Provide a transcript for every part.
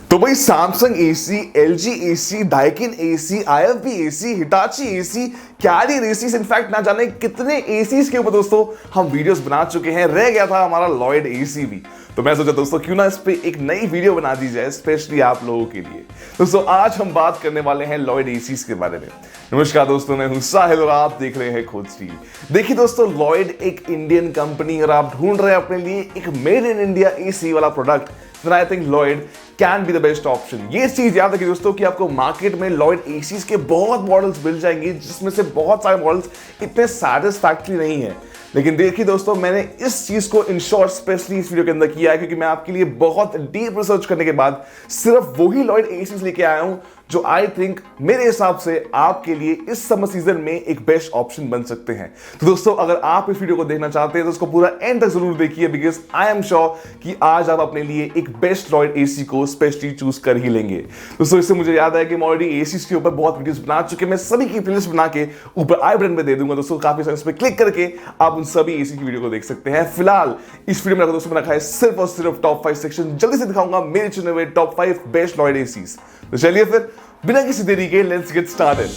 तो भाई Samsung AC, LG AC, Daikin AC, IFB AC, Hitachi AC, Carrier AC, in fact ना जाने कितने एसीज के ऊपर दोस्तों हम वीडियोस बना चुके हैं। रह गया था हमारा लॉयड एसी भी। तो मैं सोचा दोस्तों क्यों ना इस पे एक नई वीडियो बना दी जाए स्पेशली आप लोगों के लिए। दोस्तों आज हम बात करने वाले हैं लॉयड एसीज के बारे में। नमस्कार दोस्तों, मैं हूं साहिल और आप देख रहे हैं खोज टीवी। देखिए दोस्तों, लॉयड एक इंडियन कंपनी और आप ढूंढ रहे हैं अपने लिए एक मेड इन इंडिया एसी वाला product, then I think Lloyd can be the best option। ये चीज याद रखिए दोस्तों कि आपको मार्केट में लॉयड एसीज के बहुत मॉडल्स मिल जाएंगे, जिसमें से बहुत सारे मॉडल्स इतने सैटिस्फैक्टरी नहीं है। लेकिन देखिए दोस्तों, मैंने इस चीज को इन शॉर्ट स्पेशली इस वीडियो के अंदर किया है क्योंकि मैं आपके लिए बहुत डीप रिसर्च करने के बाद सिर्फ वही लॉयड एसीज लेके आया हूं जो आई थिंक मेरे हिसाब से आपके लिए इस समर सीजन में एक बेस्ट ऑप्शन बन सकते हैं। तो दोस्तों अगर आप इस वीडियो को देखना चाहते हैं तो उसको पूरा एंड तक जरूर देखिए, बिकॉज आई एम श्योर कि आज आप अपने लिए एक बेस्ट लॉयड एसी को स्पेशली चूज कर ही लेंगे। दोस्तों इससे मुझे याद है कि मैं ऑलरेडी एसीज के ऊपर बहुत वीडियोस बना चुके हैं। मैं सभी की प्लेलिस्ट बना के ऊपर आई बटन पे दे दूंगा दोस्तों, काफी सारे उस पर क्लिक करके आप उन सभी एसी की वीडियो को देख सकते हैं। फिलहाल इस वीडियो में दोस्तों रखा है सिर्फ और सिर्फ टॉप 5 सेक्शन। जल्दी से दिखाऊंगा मेरे चुने हुए टॉप 5 बेस्ट लॉयड एसीज। तो चलिए फिर बिना किसी देरी के लेट्स गेट स्टार्टेड।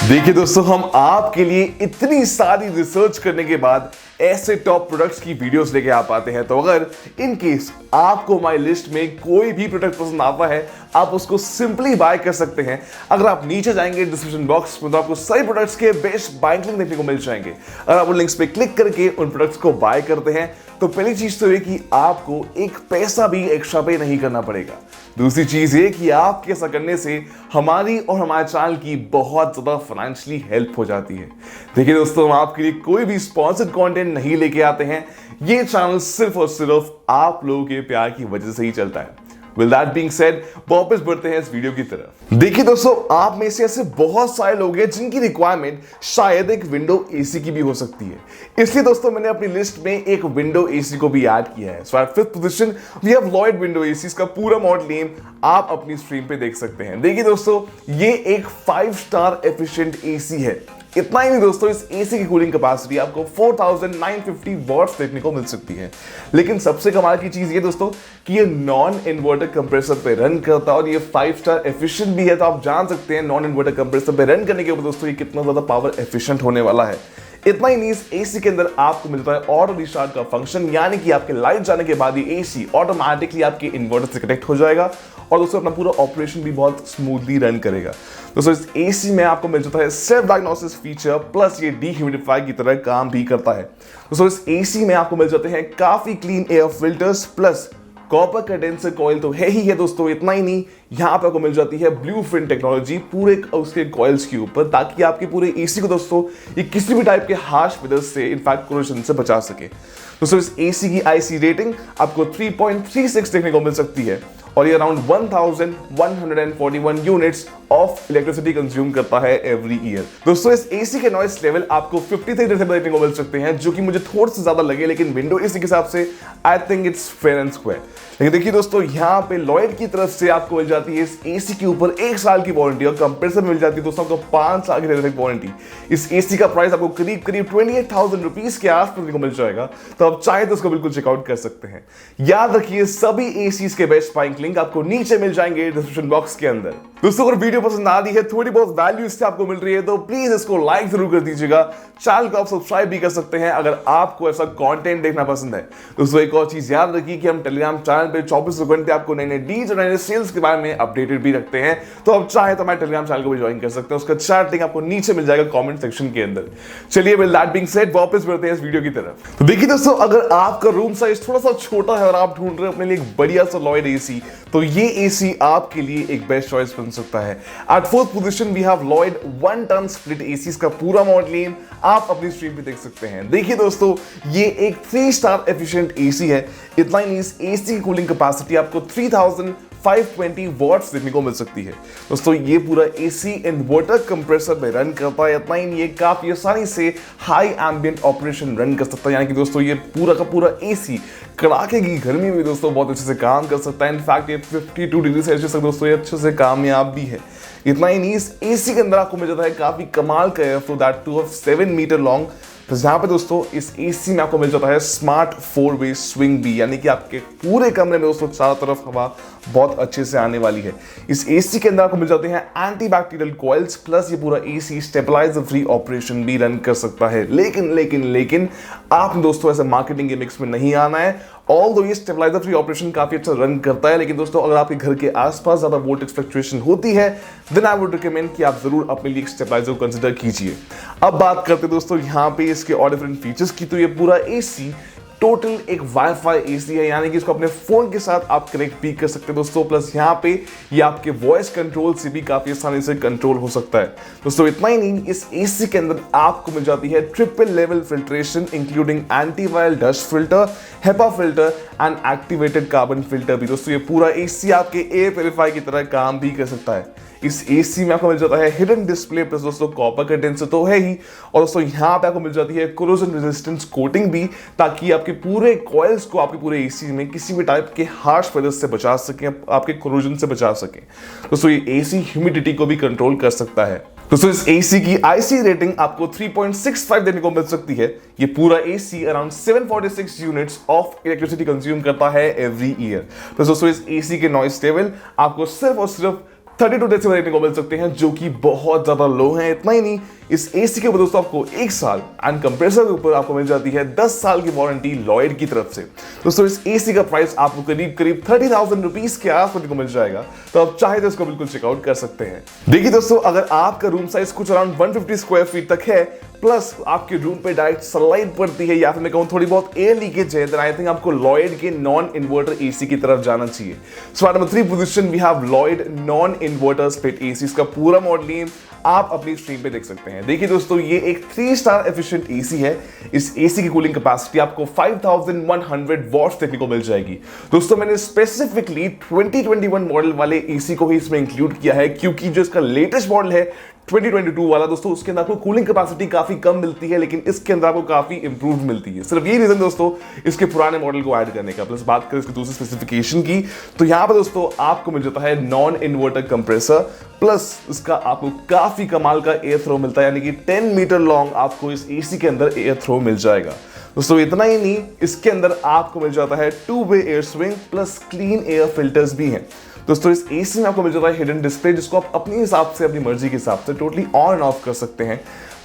देखिए दोस्तों, हम आपके लिए इतनी सारी रिसर्च करने के बाद ऐसे टॉप प्रोडक्ट्स की वीडियोस लेके आ पाते हैं। तो अगर इन केस आपको हमारी लिस्ट में कोई भी प्रोडक्ट पसंद आता है, आप उसको सिंपली बाय कर सकते हैं। अगर आप नीचे जाएंगे डिस्क्रिप्शन बॉक्स में तो आपको सभी प्रोडक्ट्स के बेस्ट बाइंग लिंक देखने को मिल जाएंगे। अगर आप उन लिंक्स पे क्लिक करके उन प्रोडक्ट्स को बाय करते हैं तो पहली चीज तो ये कि आपको एक पैसा भी एक्स्ट्रा पे नहीं करना पड़ेगा। दूसरी चीज ये कि आपके ऐसा करने से हमारी और हमारे चैनल की बहुत ज्यादा फाइनेंशियली हेल्प हो जाती है। देखिए दोस्तों, हम आपके लिए कोई भी स्पॉन्सर्ड कंटेंट नहीं लेके आते हैं। ये चैनल सिर्फ और सिर्फ आप लोगों के प्यार की वजह से ही चलता है। With that being said, वापस बढ़ते हैं इस वीडियो की तरफ। देखिए दोस्तों, आप में से ऐसे बहुत सारे लोग हैं जिनकी रिक्वायरमेंट शायद एक विंडो एसी की भी हो सकती है। इसलिए दोस्तों मैंने अपनी लिस्ट में एक विंडो एसी को भी ऐड किया है। So at 5th position we have Lloyd window AC. इसका पूरा मॉडल नेम आप अपनी स्क्रीन पे देख सकते हैं। देखिए दोस्तों, ये एक 5 स्टार एफिशिएंट एसी है। इतना ही नहीं दोस्तों, इस एसी की कूलिंग कैपेसिटी आपको 4950 वॉट्स देखने को मिल सकती है। लेकिन सबसे कमाल की चीज ये दोस्तों कि ये नॉन इन्वर्टर कंप्रेसर पे रन करता है और ये 5 स्टार एफिशिएंट भी है। तो आप जान सकते हैं नॉन इन्वर्टर कंप्रेसर पे रन करने के ऊपर दोस्तों ये कितना ज्यादा पावर एफिशिएंट होने वाला है। इतना ही नहीं, इस एसी के अंदर आपको मिलता है ऑटो रिस्टार्ट का फंक्शन, यानी कि आपके लाइट जाने के बाद ये एसी ऑटोमेटिकली आपके इन्वर्टर से कनेक्ट हो जाएगा और दोस्तों अपना पूरा ऑपरेशन भी बहुत स्मूथली रन करेगा। दोस्तों इस एसी में आपको मिल जाता है सेल्फ डायग्नोसिस फीचर, प्लस ये डीह्यूमिडिफाई की तरह काम भी करता है। दोस्तों इस एसी में आपको मिल जाते हैं काफी clean air filters, plus copper condenser coil तो है ही है दोस्तों। इतना ही नहीं, यहाँ पे आपको मिल जाती है ब्लूप्रिंट टेक्नोलॉजी पूरे उसके कॉइल्स के ऊपर, ताकि आपके पूरे एसी को दोस्तों ये किसी भी टाइप के हार्श वेदर से इनफैक्ट कोरोजन से बचा सके। दोस्तों इस एसी की आईसी रेटिंग आपको 3.36 देखने को मिल सकती है और ये around 1141 units of electricity consume करता है एवरी ईयर। दोस्तों इस एसी के नॉइस लेवल आपको 53 डेसिबल देखने को मिल सकते हैं, जो कि मुझे थोड़ा सा ज्यादा लगे, लेकिन विंडो एसी के हिसाब से I think it's fair and square. लेकिन देखिए दोस्तों, यहाँ पे लॉयड की तरफ से आपको मिल जाती है इस एसी के ऊपर 1 साल की वारंटी और कंप्रेसर मिल जाती है दोस्तों आपको 5 साल की वारंटी। इस एसी का प्राइस आपको करीब 28,000 रुपीज के आसपास को मिल जाएगा। तो आप चाहे तो उसको बिल्कुल चेकआउट कर सकते हैं। याद रखिए, सभी एसीज के बेस्ट बाइंग लिंक आपको नीचे मिल जाएंगे डिस्क्रिप्शन बॉक्स के अंदर। दोस्तों अगर वीडियो पसंद आ रही है, थोड़ी बहुत वैल्यू इससे आपको मिल रही है, तो प्लीज इसको लाइक जरूर कर दीजिएगा। चैनल को आप सब्सक्राइब भी कर सकते हैं अगर आपको ऐसा कंटेंट देखना पसंद है। दोस्तों एक और चीज याद रखिए कि हम टेलीग्राम चैनल पे 24 घंटे आपको नए नए डील्स और नए सेल्स के बारे में अपडेटेड भी रखते हैं। तो आप चाहे तो हमारे टेलीग्राम चैनल को भी ज्वाइन कर सकते हैं। उसका चैट लिंक आपको नीचे मिल जाएगा कमेंट सेक्शन के अंदर। चलिए विद दैट बीइंग सेड, वापस बढ़ते हैं इस वीडियो की तरफ। तो देखिए दोस्तों, अगर आपका रूम साइज थोड़ा सा छोटा है और आप ढूंढ रहे हैं अपने लिए एक बढ़िया सा लॉयड एसी, तो ये एसी आपके लिए एक बेस्ट चॉइस बन सकता है। At 4th position we have Lloyd 1 ton split AC का पूरा मॉडल नेम आप अपनी स्क्रीन पे देख सकते हैं। देखिए दोस्तों, ये एक 3 स्टार एफिशिएंट एसी है। इतना ही नहीं, इस एसी की कूलिंग कैपेसिटी आपको 3520 वॉट्स देखने को मिल सकती है। दोस्तों ये पूरा एसी इन्वर्टर कंप्रेसर में रन करता है। इतना ही नहीं, ये काफी आसानी से हाई एम्बिएंट ऑपरेशन रन कर सकता है, यानी कि दोस्तों ये पूरा का पूरा एसी कड़ाके की गर्मी में दोस्तों बहुत अच्छे से काम कर सकता है। इनफैक्ट ये 52 डिग्री सेल्सियस तक दोस्तों ये अच्छे से कामयाब भी है। इतना ही नहीं, इस एसी के अंदर आपको मिल जाता है काफी कमाल का air flow, that too of 7 metre long, तो यहाँ पे दोस्तों इस एसी में आपको मिल जाता है स्मार्ट 4-वे स्विंग भी, यानी कि आपके पूरे कमरे में दोस्तों चारों तरफ हवा बहुत अच्छे से आने वाली है। इस एसी के अंदर आपको मिल जाते हैं एंटी बैक्टीरियल कॉइल्स, प्लस ये पूरा एसी स्टेबलाइजर फ्री ऑपरेशन भी रन कर सकता है। लेकिन आप दोस्तों ऐसे मार्केटिंग के मिक्स में नहीं आना है। ऑल्दो ये स्टेबलाइजर फ्री ऑपरेशन काफी अच्छा रन करता है, लेकिन दोस्तों अगर आपके घर के आसपास ज्यादा वोल्टेज फ्लक्चुएशन होती है देन आई वुड रिकमेंड कि आप जरूर अपने लिए एक स्टेबलाइजर को कंसीडर कीजिए। अब बात करते हैं दोस्तों यहाँ पे इसके और डिफरेंट फीचर्स की। तो ये पूरा एसी टोटल एक वाईफाई एसी है, यानी कि इसको अपने फोन के साथ आप कनेक्ट भी कर सकते हैं दोस्तों। प्लस यहाँ पे ये आपके वॉइस कंट्रोल से भी काफी आसानी से कंट्रोल हो सकता है दोस्तों। इतना ही नहीं, इस एसी के अंदर आपको मिल जाती है triple level filtration including antiviral dust filter, HEPA filter and activated carbon filter भी। दोस्तों ये पूरा एसी आपके एयर प्योरीफायर की तरह काम भी कर सकता है। इस एसी में आपको मिल जाता है हिडन डिस्प्ले, प्लस दोस्तों कॉपर कंडेंसर तो है ही, और दोस्तों यहाँ पे आपको मिल जाती है कोरोजन रेजिस्टेंस कोटिंग भी, ताकि आपके पूरे कॉइल्स को आपके पूरे एसी में किसी भी टाइप के हार्श वेदर से बचा सकें, आपके कोरोजन से बचा सकें। दोस्तों ये एसी ह्यूमिडिटी को भी कंट्रोल कर सकता है। दोस्तों इस एसी की आईसी रेटिंग आपको 3.65 देने को मिल सकती है। ये पूरा AC around 746 units of electricity consume करता है एवरी ईयर। तो दोस्तों इस एसी के नॉइस लेवल आपको सिर्फ और सिर्फ 32 डेसिबल देखने को मिल सकते हैं, जो कि बहुत ज्यादा लो है। इतना ही नहीं, इस एसी के ऊपर दोस्तों आपको 1 साल एंड कंप्रेसर के ऊपर आपको मिल जाती है 10 साल की वारंटी लॉयड की तरफ से। दोस्तों इस एसी का प्राइस आपको करीब 30,000 रुपीज के आसपास को मिल जाएगा, तो आप चाहे तो इसको बिल्कुल चेकआउट कर सकते हैं। देखिए दोस्तों, अगर आपका रूम साइज कुछ अराउंड 150 स्क्वायर फीट तक है, प्लस आपके रूम पे डायरेक्ट सनलाइट पड़ती है, या फिर मैं कहूं थोड़ी बहुत एयर लीकेज है, देन आई थिंक आपको लॉयड के नॉन इन्वर्टर एसी की तरफ जाना चाहिए। So at number 3 position we have Lloyd non inverter split AC. इसका पूरा मॉडल नेम आप अपनी स्क्रीन पे देख सकते हैं। देखिए दोस्तों, ये एक 3 स्टार एफिशिएंट एसी है। इस एसी की कूलिंग कैपेसिटी आपको 5100 वॉट्स देखने को मिल जाएगी। दोस्तों मैंने स्पेसिफिकली 2021 मॉडल वाले एसी को ही इसमें इंक्लूड किया है, क्योंकि जो इसका लेटेस्ट मॉडल है 2022 वाला दोस्तों, उसके अंदर आपको कूलिंग कैपेसिटी काफी कम मिलती है, लेकिन इसके अंदर आपको काफी इंप्रूव मिलती है। सिर्फ ये रीजन दोस्तों इसके पुराने मॉडल को ऐड करने का। प्लस बात करें इसके दूसरे स्पेसिफिकेशन की, तो यहां पर दोस्तों आपको मिल जाता है नॉन इन्वर्टर कंप्रेसर, प्लस इसका आपको काफी कमाल का एयर थ्रो मिलता है, यानी कि 10 मीटर लॉन्ग आपको इस एसी के अंदर एयर थ्रो मिल जाएगा। दोस्तों इतना ही नहीं, इसके अंदर आपको मिल जाता है two way air swing, plus clean air filters भी हैं। दोस्तों इस एसी में आपको मिल जाता है हिडन डिस्प्ले, जिसको आप अपने हिसाब से, अपनी मर्जी के हिसाब से टोटली ऑन एंड ऑफ कर सकते हैं।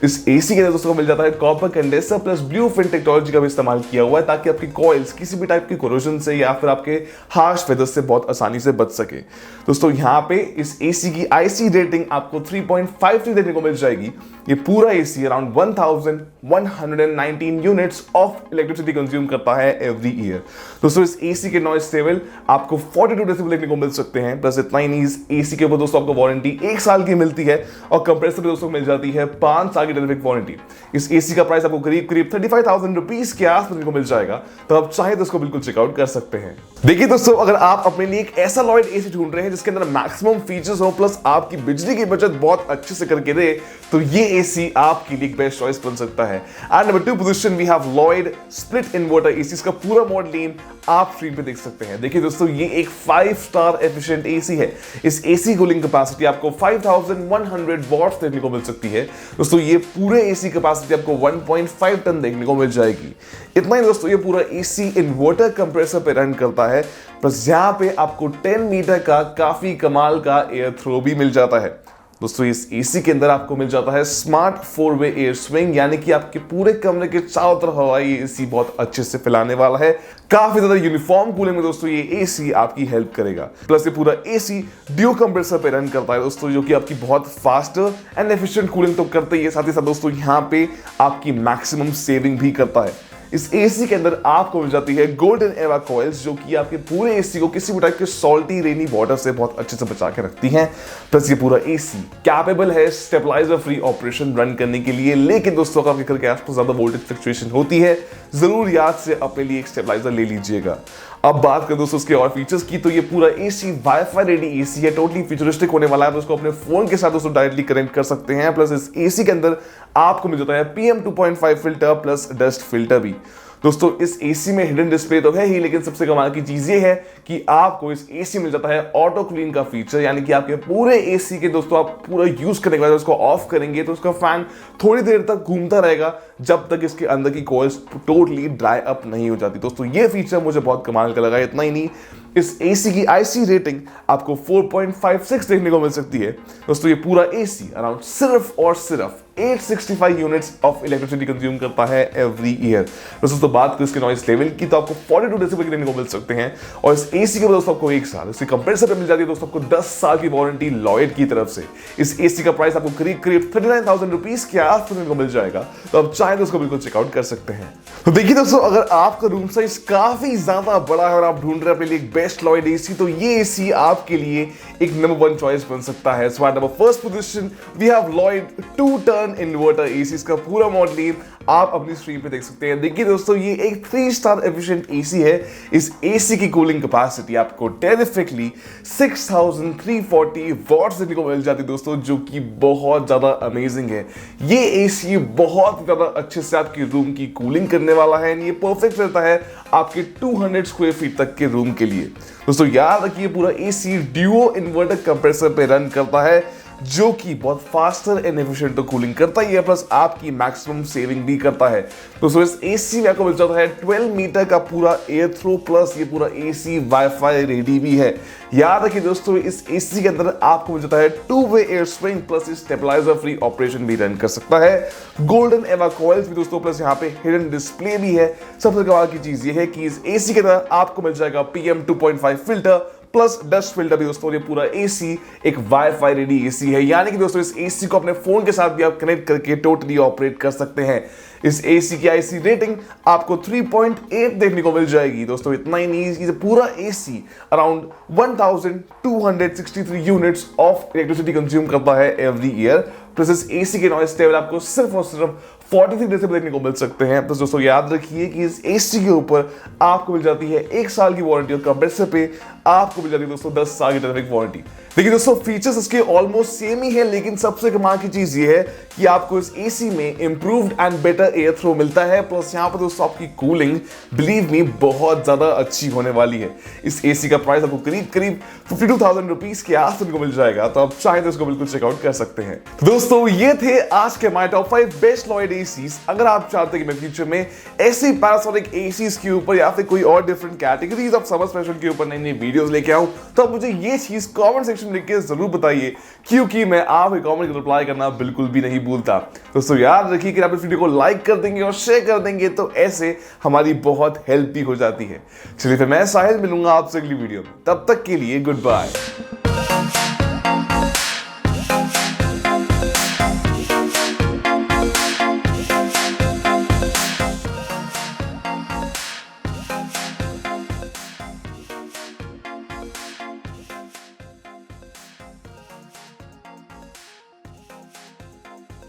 इस एसी के अंदर दोस्तों को मिल जाता है copper condenser plus blue fin technology का भी इस्तेमाल किया हुआ है, ताकि आपकी कॉइल्स किसी भी टाइप की कोरोजन से या फिर आपके हार्श वेदर से बहुत आसानी से बच सके। दोस्तों यहाँ पे इस एसी की आईसी रेटिंग आपको 3.53 देखने को मिल जाएगी। ये पूरा AC around 1119 units of electricity consume करता है एवरी ईयर। दोस्तों इस एसी के नॉइस लेवल आपको 42 डेसिबल देखने को मिल सकते हैं। प्लस इतना ही नहीं, इस एसी के ऊपर दोस्तों आपको वारंटी 1 साल की मिलती है, और कंप्रेसर भी दोस्तों मिल जाती है 5 साल की टेरिफिक वारंटी। इस एसी का प्राइस आपको करीब 35,000 रुपीज के आसपास को मिल जाएगा, तो आप चाहे तो इसको बिल्कुल चेकआउट कर सकते हैं। देखिए दोस्तों, अगर आप अपने लिए एक ऐसा लॉयड एसी ढूंढ रहे हैं जिसके अंदर मैक्सिमम फीचर्स हो, प्लस आपकी बिजली की बचत बहुत अच्छे से करके दे, तो ये एसी आपके लिए एक बेस्ट चॉइस बन सकता है। And number 2 position we have Lloyd split inverter AC. इसका पूरा मॉडल नेम आप स्क्रीन पे देख सकते हैं। देखिए दोस्तों, ये एक 5 स्टार एफिशिएंट एसी है। इस एसी कूलिंग कैपेसिटी आपको 5100 वॉट्स देखने को मिल सकती है। दोस्तों ये पूरे एसी कैपेसिटी आपको 1.5 टन देखने को मिल जाएगी। इतना ही दोस्तों, ये पूरा एसी इन्वर्टर कंप्रेसर पे रन करता है, प्लस यहाँ पे आपको 10 मीटर का काफी कमाल का एयर थ्रो भी मिल जाता है। दोस्तों इस एसी के अंदर आपको मिल जाता है स्मार्ट 4-वे एयर स्विंग, यानी कि आपके पूरे कमरे के चारों तरफ हवा ये एसी बहुत अच्छे से फैलाने वाला है। काफी ज्यादा यूनिफॉर्म कूलिंग में दोस्तों ये एसी आपकी हेल्प करेगा। प्लस ये पूरा एसी ड्यू कंप्रेसर पे रन करता है दोस्तों, जो कि आपकी बहुत फास्टर एंड एफिशिएंट कूलिंग तो करता ही है, साथ ही साथ दोस्तों यहाँ पे आपकी मैक्सिमम सेविंग भी करता है। इस एसी के अंदर आपको मिल जाती है गोल्डन एरा कॉइल्स, जो कि आपके पूरे एसी को किसी भी टाइप के सॉल्टी रेनी वाटर से बहुत अच्छे से बचा के रखती हैं। प्लस ये पूरा एसी कैपेबल है स्टेबलाइजर फ्री ऑपरेशन रन करने के लिए। लेकिन दोस्तों, अगर आपके घर के आसपास ज्यादा वोल्टेज फ्लक्चुएशन होती है, जरूर याद से अपने लिए एक स्टेबलाइजर ले लीजिएगा। अब बात करें दोस्तों इसके और फीचर्स की, तो ये पूरा एसी वाईफाई रेडी एसी है, टोटली फ्यूचरिस्टिक होने वाला है। तो उसको अपने फोन के साथ दोस्तों डायरेक्टली कनेक्ट कर सकते हैं। प्लस इस एसी के अंदर आपको मिल जाता है PM 2.5 filter plus dust filter भी। दोस्तों इस एसी में हिडन डिस्प्ले तो है ही, लेकिन सबसे कमाल की चीज ये है कि आपको इस एसी मिल जाता है ऑटो क्लीन का फीचर, यानी कि आपके पूरे एसी के दोस्तों आप पूरा यूज करने के बाद उसको ऑफ करेंगे तो उसका फैन थोड़ी देर तक घूमता रहेगा जब तक इसके अंदर की कॉइल्स टोटली ड्राई अप नहीं हो जाती। दोस्तों ये फीचर मुझे बहुत कमाल का लगा। इतना ही नहीं, इस एसी की आईसी रेटिंग आपको 4.56 देखने को मिल सकती है। दोस्तों ये पूरा एसी अराउंड सिर्फ और सिर्फ 865 यूनिट्स ऑफ इलेक्ट्रिसिटी कंज्यूम करता है एवरी ईयर। दोस्तों बात करें इसके नॉइस लेवल की तो आपको 42 डेसिबल देखने को मिल सकते हैं, और इस एसी के दोस्तों आपको 1 साल, इसकी कंप्रेसर पे मिल जाती है दोस्तों आपको 10 साल की वारंटी लॉयड की तरफ से। इस एसी का प्राइस आपको करीब 39,000 रुपीज के आसपास को मिल जाएगा, तो आप चाहे तो उसको बिल्कुल चेकआउट कर सकते हैं। तो देखिए दोस्तों, अगर आपका रूम साइज काफी ज्यादा बड़ा है और आप ढूंढ रहे हैं अपने लिए एक बेस्ट लॉयड एसी, तो ये एसी आपके लिए एक नंबर 1 चॉइस बन सकता है। So at number first position we have Lloyd 2 ton inverter AC. इसका पूरा मॉडल नेम आप अपनी स्क्रीन पे देख सकते हैं। देखिए दोस्तों, ये एक 3 स्टार एफिशिएंट एसी है। इस एसी की कूलिंग कैपेसिटी आपको टेरिफिकली 6340 वॉट्स देखने को मिल जाती है दोस्तों, जो कि बहुत ज्यादा अमेजिंग है। ये एसी बहुत ज्यादा अच्छे से आपकी रूम की कूलिंग करने वाला है। ये परफेक्ट रहता है आपके 200 स्क्वायर फीट तक के रूम के लिए। दोस्तों याद रखिए, पूरा एसी ड्यूओ इन्वर्टर कंप्रेसर पे रन करता है, जो कि बहुत फास्टर एंड एफिशिएंट तो कूलिंग करता ही है, प्लस आपकी मैक्सिमम सेविंग भी करता है। दोस्तों इस एसी में आपको मिल जाता है 12 मीटर का पूरा एयर थ्रो, प्लस ये पूरा एसी वाईफाई रेडी भी है। याद रखिए दोस्तों, इस एसी के अंदर आपको मिल जाता है two way air swing, plus stabiliser free operation भी रन कर सकता है। गोल्डन एवा कॉइल्स भी दोस्तों, प्लस यहाँ पे हिडन डिस्प्ले भी है। सबसे कमाल की चीज ये है कि इस एसी के अंदर आपको मिल जाएगा PM 2.5 filter plus dust filter भी दोस्तों। ये पूरा एसी एक वाईफाई रेडी एसी है, यानी कि दोस्तों इस एसी को अपने फोन के साथ भी आप कनेक्ट करके टोटली ऑपरेट कर सकते हैं। इस एसी की आईसी रेटिंग आपको 3.8 देखने को मिल जाएगी। दोस्तों इतना ही नहीं, कि पूरा AC around 1263 units of electricity consume करता है एवरी ईयर। प्लस इस एसी के नॉइस लेवल आपको सिर्फ और सिर्फ 43 डेसिबल देखने को मिल सकते हैं। तो दोस्तों याद रखिए कि इस एसी के ऊपर आपको मिल जाती है 1 साल की वारंटी, और कंप्रेसर पे आपको मिल जाती है दोस्तों 10 साल की टेरिफिक वारंटी। देखिए दोस्तों, फीचर्स इसके ऑलमोस्ट सेम ही है, लेकिन सबसे कमाल की चीज ये है कि आपको इस एसी में improved and better air throw मिलता है। प्लस यहाँ पर दोस्तों आपकी कूलिंग बिलीव मी बहुत ज्यादा अच्छी होने वाली है। इस एसी का प्राइस आपको करीब 52,000 रुपीज के आसपास को मिल जाएगा, तो आप चाहे तो इसको बिल्कुल चेकआउट कर सकते हैं। तो दोस्तों ये थे आज के my top 5 best Lloyd ACs. अगर आप चाहते हैं कि मैं फ्यूचर में ऐसे पैनासोनिक एसीज के ऊपर या फिर कोई और different categories of summer special के ऊपर नई नई वीडियोस लेके आऊं, तो आप मुझे ये चीज कमेंट सेक्शन में लिख के जरूर बताइए, क्योंकि मैं आपके कमेंट को रिप्लाई करना बिल्कुल भी नहीं भूलता। दोस्तों याद रखिए कि आप इस वीडियो को लाइक कर देंगे और शेयर कर देंगे, तो ऐसे हमारी बहुत हेल्प भी हो जाती है। चलिए फिर मैं साहिल मिलूंगा आपसे अगली वीडियो में, तब तक के लिए गुड बाय।